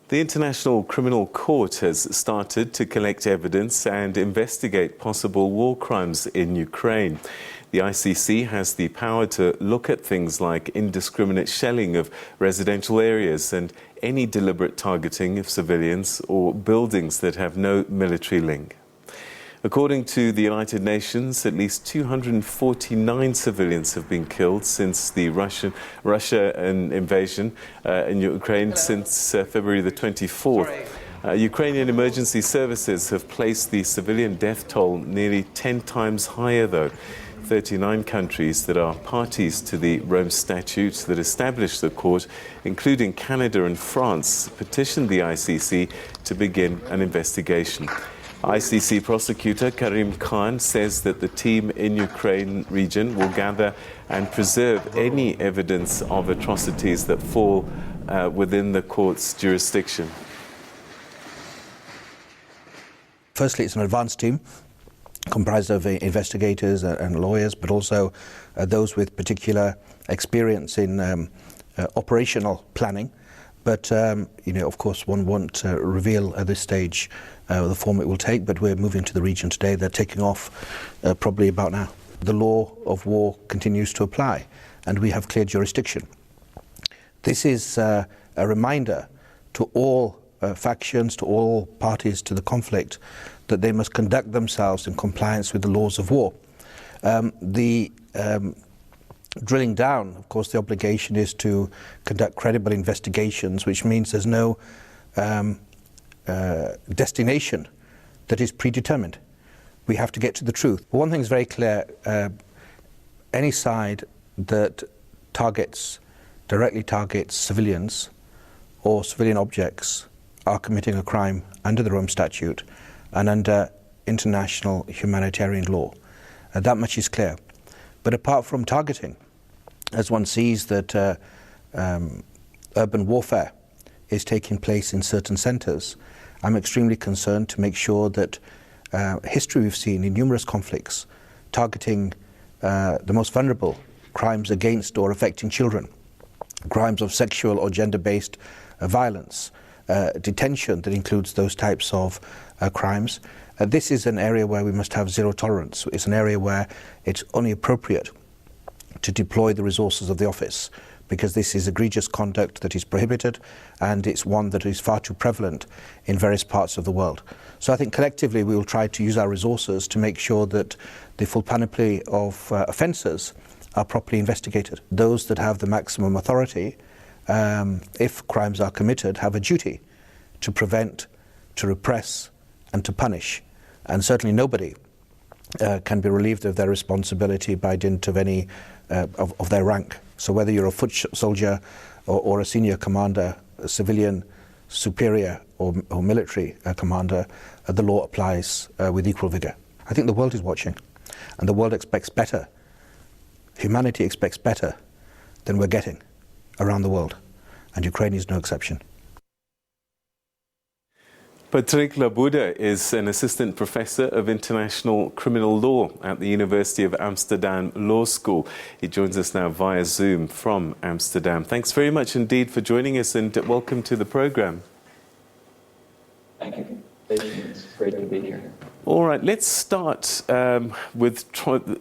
The International Criminal Court has started to collect evidence and investigate possible war crimes in Ukraine. The ICC has the power to look at things like indiscriminate shelling of residential areas and any deliberate targeting of civilians or buildings that have no military link. According to the United Nations, at least 249 civilians have been killed since the Russian invasion in Ukraine since February the 24th. Ukrainian emergency services have placed the civilian death toll nearly 10 times higher, though. 39 countries that are parties to the Rome Statute that established the court, including Canada and France, petitioned the ICC to begin an investigation. ICC prosecutor Karim Khan says that the team in Ukraine region will gather and preserve any evidence of atrocities that fall within the court's jurisdiction. Firstly, it's an advanced team comprised of investigators and lawyers, but also those with particular experience in operational planning. But, of course, one won't reveal at this stage the form it will take, but we're moving to the region today. They're taking off probably about now. The law of war continues to apply, and we have clear jurisdiction. This is a reminder to all factions, to all parties to the conflict, that they must conduct themselves in compliance with the laws of war. Drilling down, of course, the obligation is to conduct credible investigations, which means there's no destination that is predetermined. We have to get to the truth. But one thing is very clear, any side that directly targets civilians or civilian objects are committing a crime under the Rome Statute and under international humanitarian law. That much is clear. But apart from targeting, as one sees that urban warfare is taking place in certain centres, I'm extremely concerned to make sure that history we've seen in numerous conflicts targeting the most vulnerable, crimes against or affecting children, crimes of sexual or gender-based violence, detention that includes those types of crimes. This is an area where we must have zero tolerance. It's an area where it's only appropriate to deploy the resources of the office, because this is egregious conduct that is prohibited, and it's one that is far too prevalent in various parts of the world. So I think collectively we will try to use our resources to make sure that the full panoply of offences are properly investigated. Those that have the maximum authority, if crimes are committed, have a duty to prevent, to repress and to punish. And certainly nobody can be relieved of their responsibility by dint of any of their rank. So whether you're a foot soldier or a senior commander, a civilian superior or military commander, the law applies with equal vigour. I think the world is watching, and the world expects better. Humanity expects better than we're getting around the world, and Ukraine is no exception. Patryk Labuda is an assistant professor of international criminal law at the University of Amsterdam Law School. He joins us now via Zoom from Amsterdam. Thanks very much indeed for joining us, and welcome to the program. Thank you. It's great to be here. All right, let's start with,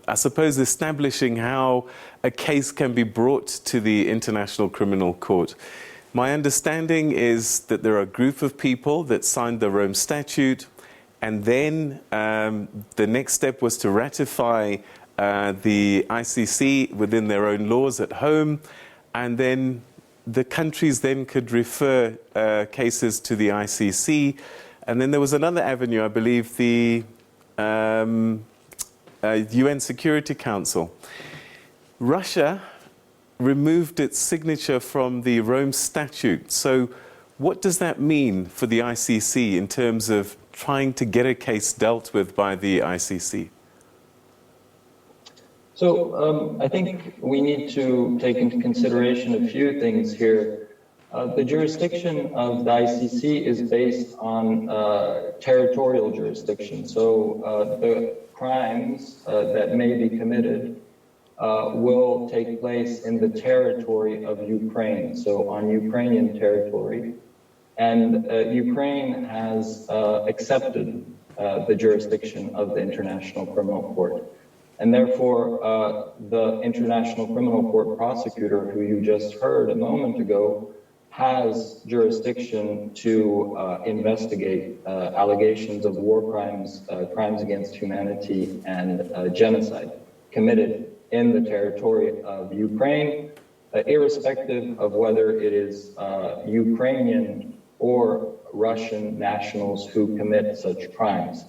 I suppose, establishing how a case can be brought to the International Criminal Court. My understanding is that there are a group of people that signed the Rome Statute, and then the next step was to ratify the ICC within their own laws at home, and then the countries then could refer cases to the ICC. And then there was another avenue, I believe, the UN Security Council. Russia removed its signature from the Rome Statute. So what does that mean for the ICC in terms of trying to get a case dealt with by the ICC? So I think we need to take into consideration a few things here. The jurisdiction of the ICC is based on territorial jurisdiction. So the crimes that may be committed will take place in the territory of Ukraine, so on Ukrainian territory. And Ukraine has accepted the jurisdiction of the International Criminal Court. And therefore, the International Criminal Court prosecutor, who you just heard a moment ago, has jurisdiction to investigate allegations of war crimes, crimes against humanity, and genocide committed in the territory of Ukraine, irrespective of whether it is Ukrainian or Russian nationals who commit such crimes.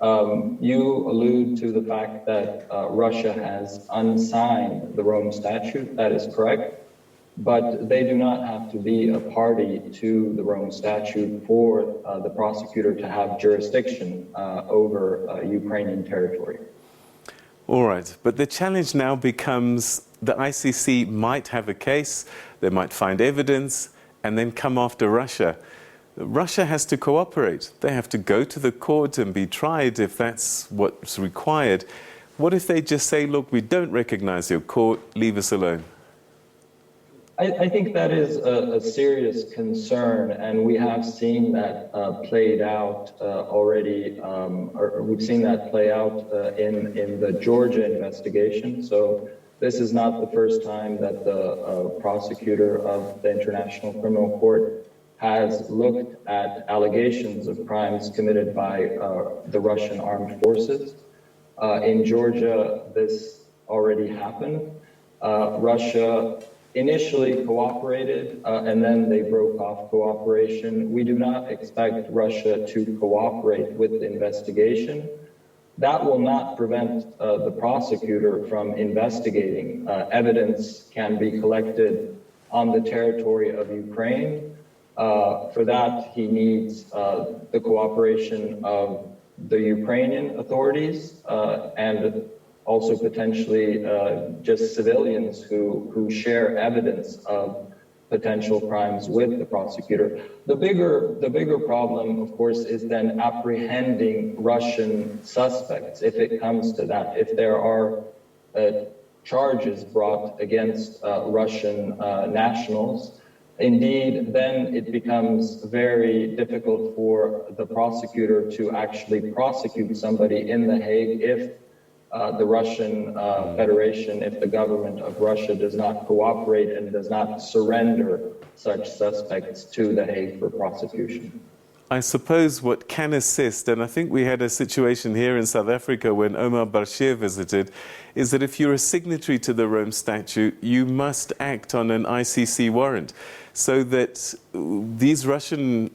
You allude to the fact that Russia has unsigned the Rome Statute. That is correct, but they do not have to be a party to the Rome Statute for the prosecutor to have jurisdiction over Ukrainian territory. All right, but the challenge now becomes the ICC might have a case, they might find evidence, and then come after Russia. Russia has to cooperate. They have to go to the court and be tried if that's what's required. What if they just say, look, we don't recognize your court, leave us alone? I think that is a serious concern, and we have seen that played out already, or we've seen that play out in the Georgia investigation. So this is not the first time that the prosecutor of the International Criminal Court has looked at allegations of crimes committed by the Russian armed forces. In Georgia, this already happened. Russia initially cooperated, and then they broke off cooperation. We do not expect Russia to cooperate with the investigation. That will not prevent the prosecutor from investigating. Evidence can be collected on the territory of Ukraine. For that, he needs the cooperation of the Ukrainian authorities and also potentially just civilians who share evidence of potential crimes with the prosecutor. The bigger problem, of course, is then apprehending Russian suspects, if it comes to that. If there are charges brought against Russian nationals, indeed, then it becomes very difficult for the prosecutor to actually prosecute somebody in The Hague if the Russian Federation, if the government of Russia does not cooperate and does not surrender such suspects to The Hague for prosecution. I suppose what can assist, and I think we had a situation here in South Africa when Omar Bashir visited, is that if you're a signatory to the Rome Statute, you must act on an ICC warrant, so that these Russian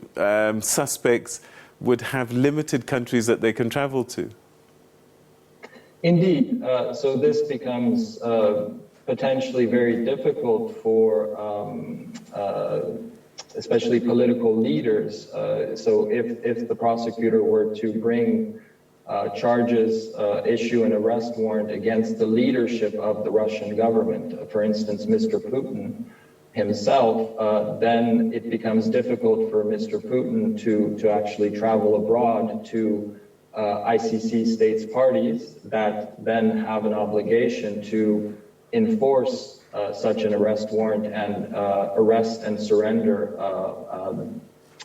suspects would have limited countries that they can travel to. Indeed. So this becomes potentially very difficult for especially political leaders. So if the prosecutor were to bring charges, issue an arrest warrant against the leadership of the Russian government, for instance, Mr. Putin himself, then it becomes difficult for Mr. Putin to actually travel abroad to ICC states parties that then have an obligation to enforce such an arrest warrant and arrest and surrender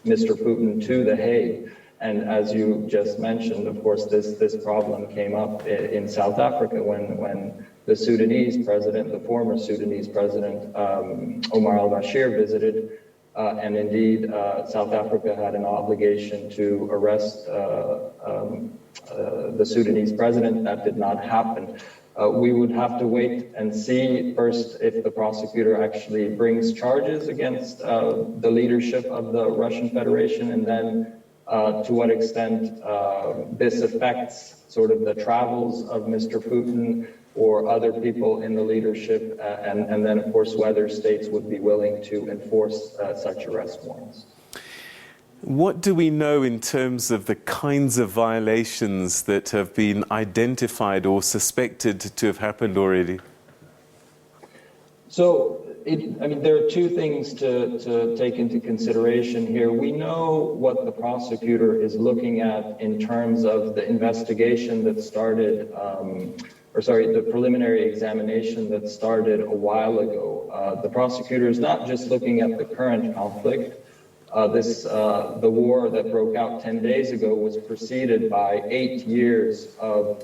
Mr. Putin to The Hague. And as you just mentioned, of course, this problem came up in South Africa when the Sudanese president, the former Sudanese president, Omar al-Bashir, visited. And indeed, South Africa had an obligation to arrest the Sudanese president. That did not happen. We would have to wait and see first if the prosecutor actually brings charges against the leadership of the Russian Federation, and then to what extent this affects sort of the travels of Mr. Putin or other people in the leadership, and then, of course, whether states would be willing to enforce such arrest warrants. What do we know in terms of the kinds of violations that have been identified or suspected to have happened already? So, there are two things to take into consideration here. We know what the prosecutor is looking at in terms of the investigation that started, the preliminary examination that started a while ago. The prosecutor is not just looking at the current conflict, The war that broke out 10 days ago was preceded by 8 years of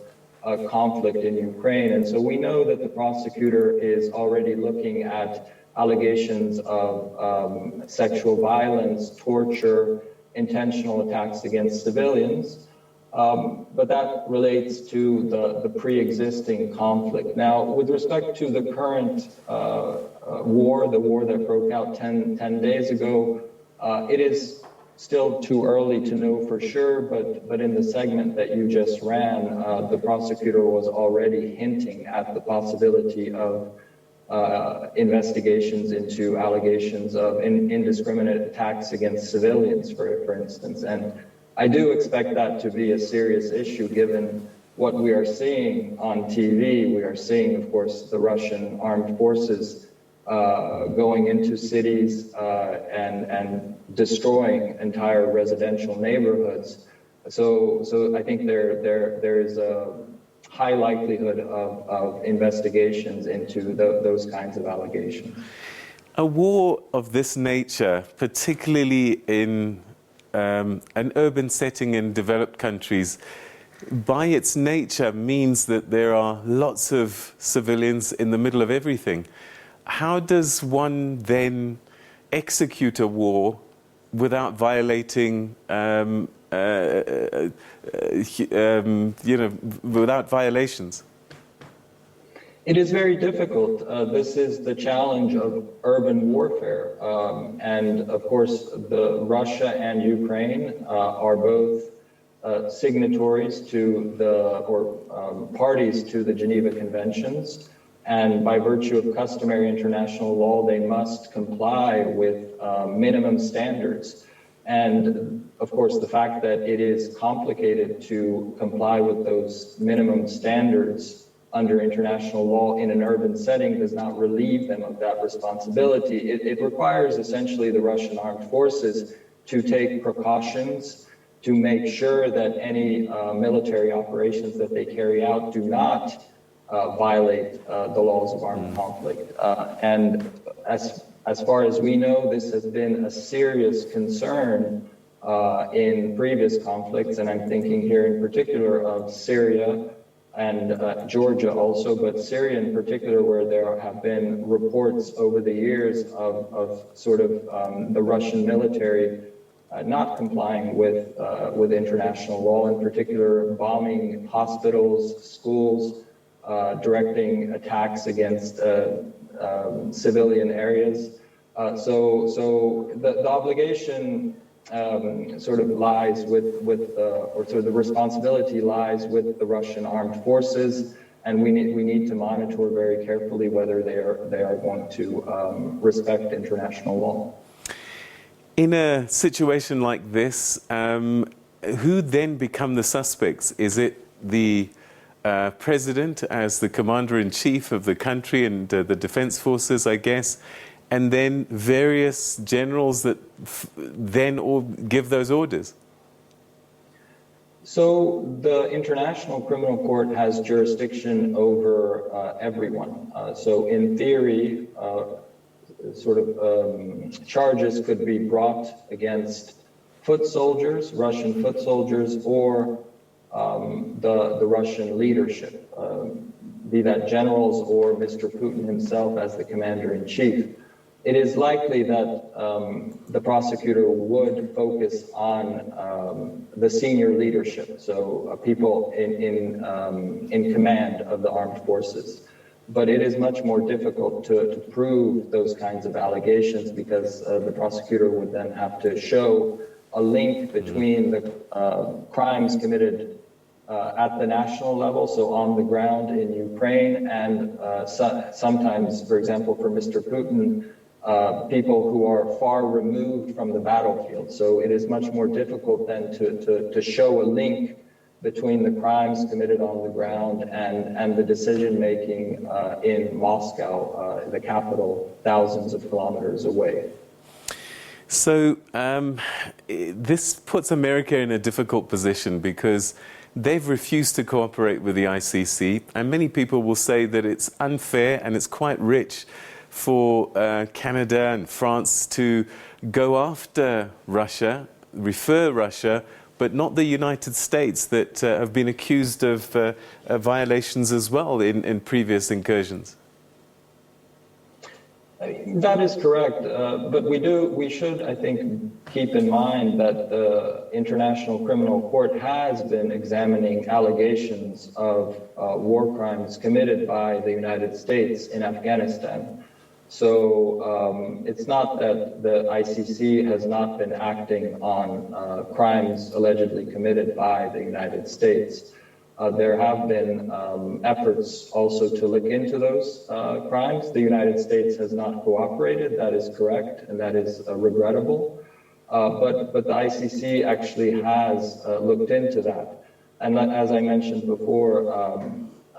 conflict in Ukraine. And so we know that the prosecutor is already looking at allegations of sexual violence, torture, intentional attacks against civilians. But that relates to the pre-existing conflict. Now, with respect to the current war, the war that broke out 10 days ago, it is still too early to know for sure, but in the segment that you just ran, the prosecutor was already hinting at the possibility of investigations into allegations of indiscriminate attacks against civilians, for instance. And I do expect that to be a serious issue given what we are seeing on TV. We are seeing, of course, the Russian armed forces going into cities and destroying entire residential neighborhoods. So I think there is a high likelihood of investigations into those kinds of allegations. A war of this nature, particularly in an urban setting in developed countries, by its nature means that there are lots of civilians in the middle of everything. How does one then execute a war without violating, without violations? It is very difficult. This is the challenge of urban warfare. And of course, Russia and Ukraine are both signatories to parties to the Geneva Conventions. And by virtue of customary international law, they must comply with minimum standards. And of course, the fact that it is complicated to comply with those minimum standards under international law in an urban setting does not relieve them of that responsibility. It requires essentially the Russian armed forces to take precautions to make sure that any military operations that they carry out do not violate the laws of armed conflict. And as far as we know, this has been a serious concern in previous conflicts, and I'm thinking here in particular of Syria and Georgia also, but Syria in particular, where there have been reports over the years of sort of the Russian military not complying with international law, in particular bombing hospitals, schools, directing attacks against civilian areas. So the obligation sort of lies or sort of the responsibility lies with the Russian armed forces, and we need to monitor very carefully whether they are going to respect international law. In a situation like this, who then become the suspects? Is it the president as the commander-in-chief of the country and the defense forces, I guess, and then various generals that then all give those orders? So the International Criminal Court has jurisdiction over everyone. So in theory, charges could be brought against foot soldiers, Russian foot soldiers, or the Russian leadership, be that generals or Mr. Putin himself as the commander-in-chief. It is likely that the prosecutor would focus on the senior leadership, so people in command of the armed forces. But it is much more difficult to prove those kinds of allegations because the prosecutor would then have to show a link between the crimes committed at the national level, so on the ground in Ukraine, and sometimes, for example, for Mr. Putin, people who are far removed from the battlefield. So it is much more difficult then to show a link between the crimes committed on the ground and the decision-making in Moscow, the capital, thousands of kilometers away. So this puts America in a difficult position because they've refused to cooperate with the ICC, and many people will say that it's unfair and it's quite rich for Canada and France to go after Russia, refer Russia, but not the United States, that have been accused of violations as well in previous incursions? That is correct, but we should, I think, keep in mind that the International Criminal Court has been examining allegations of war crimes committed by the United States in Afghanistan. So it's not that the ICC has not been acting on crimes allegedly committed by the United States. There have been efforts also to look into those crimes. The United States has not cooperated, that is correct, and that is regrettable. But the ICC actually has looked into that. And as I mentioned before,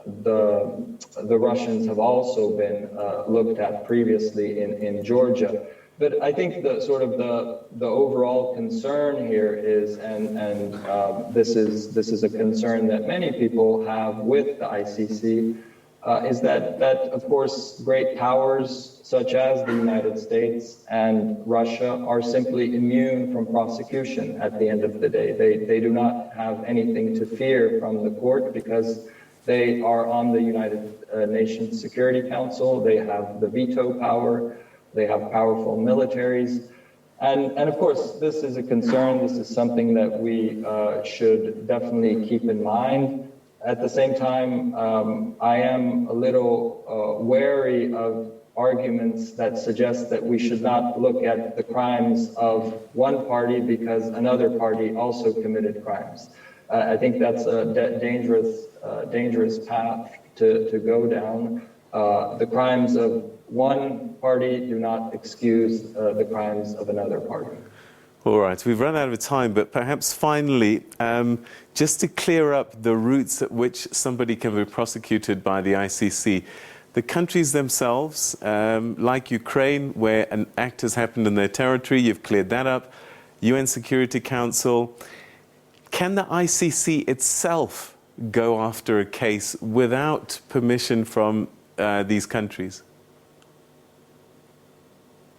the Russians have also been looked at previously in Georgia. But I think the overall concern here is, and this is a concern that many people have with the ICC, is that of course great powers such as the United States and Russia are simply immune from prosecution at the end of the day. They do not have anything to fear from the court because they are on the United Nations Security Council. They have the veto power. They have powerful militaries. And of course, this is a concern. This is something that we should definitely keep in mind. At the same time, I am a little wary of arguments that suggest that we should not look at the crimes of one party because another party also committed crimes. I think that's a dangerous path to go down. The crimes of one party do not excuse the crimes of another party. All right, we've run out of time, but perhaps finally, just to clear up the routes at which somebody can be prosecuted by the ICC, the countries themselves, like Ukraine, where an act has happened in their territory, you've cleared that up, UN Security Council. Can the ICC itself go after a case without permission from these countries?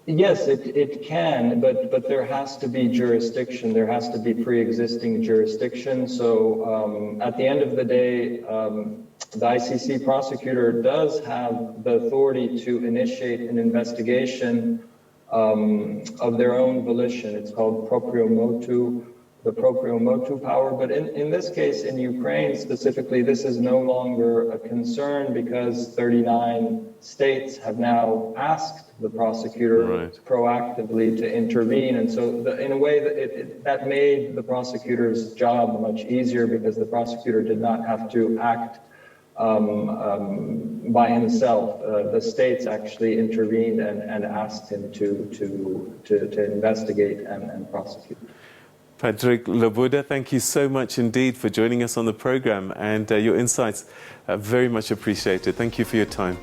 Yes, it can, but there has to be jurisdiction. There has to be pre-existing jurisdiction. So at the end of the day, the ICC prosecutor does have the authority to initiate an investigation of their own volition. It's called proprio motu, the proprio motu power. But in this case, in Ukraine specifically, this is no longer a concern because 39 states have now asked the prosecutor proactively to intervene. And so in a way that made the prosecutor's job much easier because the prosecutor did not have to act by himself. The states actually intervened and asked him to investigate and prosecute. Patryk Labuda, thank you so much indeed for joining us on the program, and your insights are very much appreciated. Thank you for your time.